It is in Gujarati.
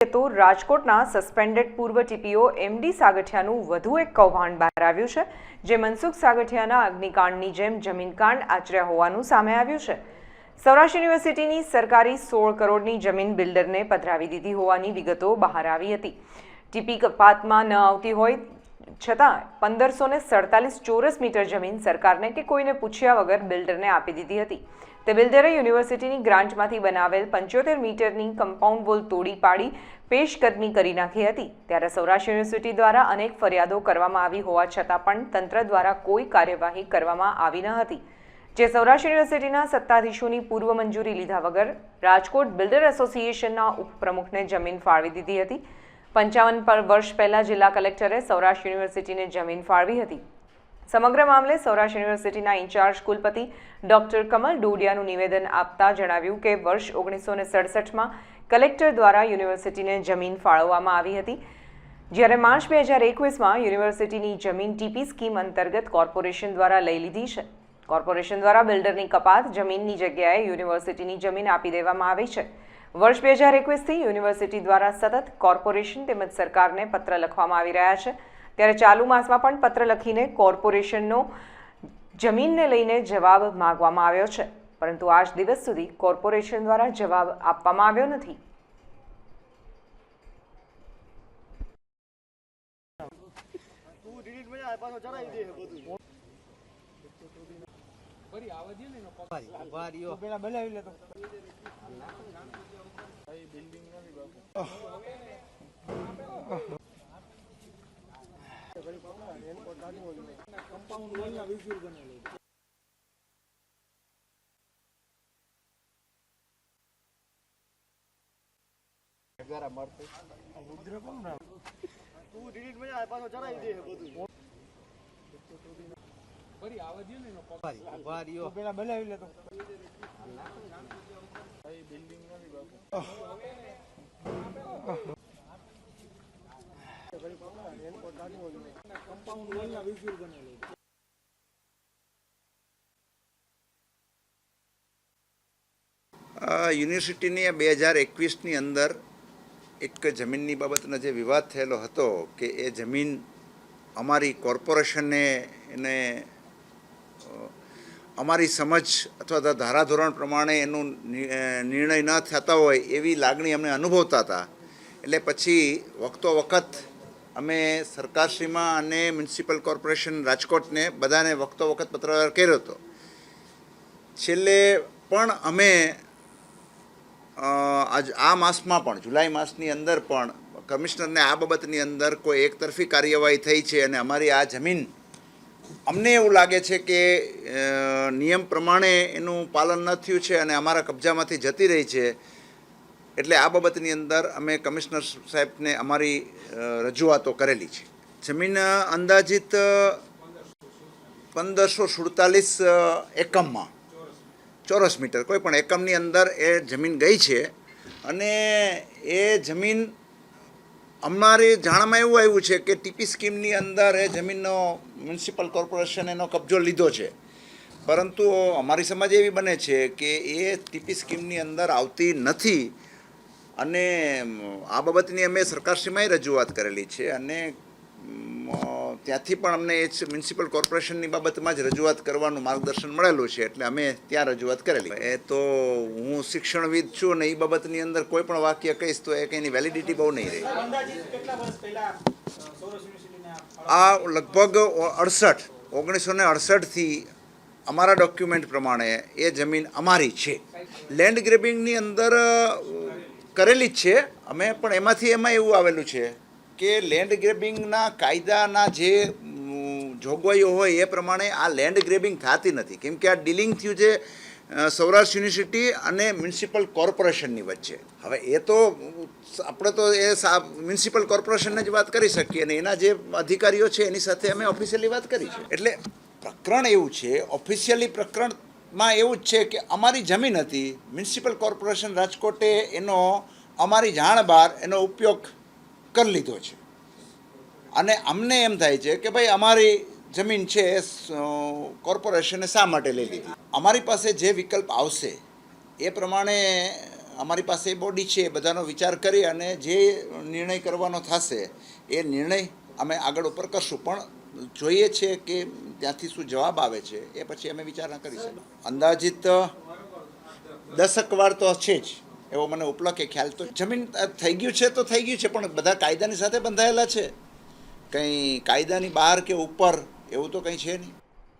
તો રાજકોટના સસ્પેન્ડેડ પૂર્વ ટીપીઓ એમડી સાગઠિયાનું વધુ એક કૌભાંડ બહાર આવ્યું છે, જે મનસુખ સાગઠિયાના અગ્નિકાંડની જેમ જમીનકાંડ આચર્યા હોવાનું સામે આવ્યું છે। સૌરાષ્ટ્ર યુનિવર્સિટીની સરકારી 16 કરોડની જમીન બિલ્ડરને પધરાવી દીધી હોવાની વિગતો બહાર આવી હતી। ટીપી કપાતમાં ન આવતી હોય છતાં 1547 ચોરસ મીટર જમીન સરકારને કે કોઈને પૂછ્યા વગર બિલ્ડરને આપી દીધી હતી। તે બિલ્ડરે યુનિવર્સિટીની ગ્રાન્ટમાંથી બનાવેલ 75 મીટરની કમ્પાઉન્ડ વોલ તોડી પાડી પેશકદમી કરી નાખી હતી। ત્યારે સૌરાષ્ટ્ર યુનિવર્સિટી દ્વારા અનેક ફરિયાદો કરવામાં આવી હોવા છતાં પણ તંત્ર દ્વારા કોઈ કાર્યવાહી કરવામાં આવી ન હતી, જે સૌરાષ્ટ્ર યુનિવર્સિટીના સત્તાધીશોની પૂર્વ મંજૂરી લીધા વગર રાજકોટ બિલ્ડર એસોસિએશનના ઉપપ્રમુખને જમીન ફાળવી દીધી હતી। 55 વર્ષ પહેલા જિલ્લા કલેક્ટરે સૌરાષ્ટ્ર યુનિવર્સિટીને જમીન ફાળવી હતી। સમગ્ર મામલે સૌરાષ્ટ્ર યુનિવર્સિટીના ઇન્ચાર્જ કુલપતિ ડોક્ટર કમલ ડોડિયાનું નિવેદન આપતા જણાવ્યું કે વર્ષ 1967માં કલેક્ટર દ્વારા યુનિવર્સિટીને જમીન ફાળવવામાં આવી હતી, જ્યારે માર્ચ 2021માં યુનિવર્સિટીની જમીન ટીપી સ્કીમ અંતર્ગત કોર્પોરેશન દ્વારા લઈ લીધી છે। કોર્પોરેશન દ્વારા બિલ્ડરની કપાત જમીનની જગ્યાએ યુનિવર્સિટીની જમીન આપી દેવામાં આવી છે। વર્ષ 2021થી યુનિવર્સિટી દ્વારા સતત કોર્પોરેશન તેમજ સરકારને પત્ર લખવામાં આવી રહ્યા છે, ત્યારે ચાલુ માસમાં પણ પત્ર લખીને કોર્પોરેશનનો જમીનને લઈને જવાબ માંગવામાં આવ્યો છે, પરંતુ આજ દિવસ સુધી કોર્પોરેશન દ્વારા જવાબ આપવામાં આવ્યો નથી। યુનિવર્સિટીની 2021ની અંદર એક જમીનની બાબતનો જે વિવાદ થયેલો હતો કે એ જમીન અમારી કોર્પોરેશનને એને અમારી સમજ અથવા ધારાધોરણ પ્રમાણે એનું નિર્ણય ન થતા હોય એવી લાગણી અમને અનુભવતા હતા। એટલે પછી વખતો વખત અમે સરકારશ્રીમાં અને મ્યુનિસિપલ કોર્પોરેશન રાજકોટને બધાને વખતો વખત પત્ર કર્યો હતો। છેલ્લે પણ અમે આ માસમાં પણ જુલાઈ માસની અંદર પણ કમિશનરને આ બાબતની અંદર કોઈ એકતરફી કાર્યવાહી થઈ છે અને અમારી આ જમીન અમને એવું લાગે છે કે નિયમ પ્રમાણે એનું પાલન ન થયું છે અને અમારા કબજામાંથી જતી રહી છે। એટલે આ બાબતની અંદર અમે કમિશનર સાહેબને અમારી રજૂઆતો કરેલી છે। જમીન અંદાજિત 1547 એકમમાં ચોરસ મીટર કોઈ પણ એકમની અંદર એ જમીન ગઈ છે અને એ જમીન અમારી જાણમાં એવું આવ્યું છે કે ટીપી સ્કીમની અંદર એ જમીનનો મ્યુનિસિપલ કોર્પોરેશન એનો કબજો લીધો છે, પરંતુ અમારી સમજ એવી બને છે કે એ ટીપી સ્કીમની અંદર આવતી નથી અને આ બાબતની અમે સરકારશ્રીમાં રજૂઆત કરેલી છે અને ત્યાંથી પણ અમને એ મ્યુનિસિપલ કોર્પોરેશનની બાબતમાં જ રજૂઆત કરવાનું માર્ગદર્શન મળેલું છે, એટલે અમે ત્યાં રજૂઆત કરેલી। એ તો હું શિક્ષણવિદ છું અને એ બાબતની અંદર કોઈ પણ વાક્ય કહીશ તો એ કંઈની વેલિડિટી બહુ નહીં રહે। આ લગભગ 1968થી અમારા ડોક્યુમેન્ટ પ્રમાણે એ જમીન અમારી છે। લેન્ડ ગ્રેબિંગની અંદર કરેલી જ છે અમે, પણ એમાં એવું આવેલું છે કે લેન્ડ ગ્રેબિંગના કાયદાના જે જોગવાઈઓ હોય એ પ્રમાણે આ લેન્ડ ગ્રેબિંગ થતી નથી, કેમ કે આ ડીલિંગ થયું છે સૌરાષ્ટ્ર યુનિવર્સિટી અને મ્યુનિસિપલ કોર્પોરેશનની વચ્ચે। હવે એ તો આપણે તો એ મ્યુનિસિપલ કોર્પોરેશનને જ વાત કરી શકીએ અને એના જે અધિકારીઓ છે એની સાથે અમે ઓફિશિયલી વાત કરી છે। એટલે પ્રકરણ એવું છે, ઓફિશિયલી પ્રકરણમાં એવું જ છે કે અમારી જમીન હતી, મ્યુનિસિપલ કોર્પોરેશન રાજકોટે એનો અમારી જાણ બહાર એનો ઉપયોગ કરી લીધો છે અને અમને એમ થાય છે કે ભાઈ અમારી જમીન છે કોર્પોરેશને શા માટે લઈ લીધી। અમારી પાસે જે વિકલ્પ આવશે એ પ્રમાણે અમારી પાસે બોડી છે, બધાનો વિચાર કરી અને જે નિર્ણય કરવાનો થશે એ નિર્ણય અમે આગળ ઉપર કરશું. પણ જોઈએ છે કે ત્યાંથી શું જવાબ આવે છે એ પછી અમે વિચારણા કરીશું. અંદાજિત 10 વાર તો છે જ, એવો મને ઉપલો કે ખ્યાલ. તો જમીન થઈ ગયું છે તો થઈ ગયું છે, પણ બધા કાયદાની સાથે બંધાયેલા છે. કંઈ કાયદાની બહાર કે ઉપર એવું તો કંઈ છે નહીં.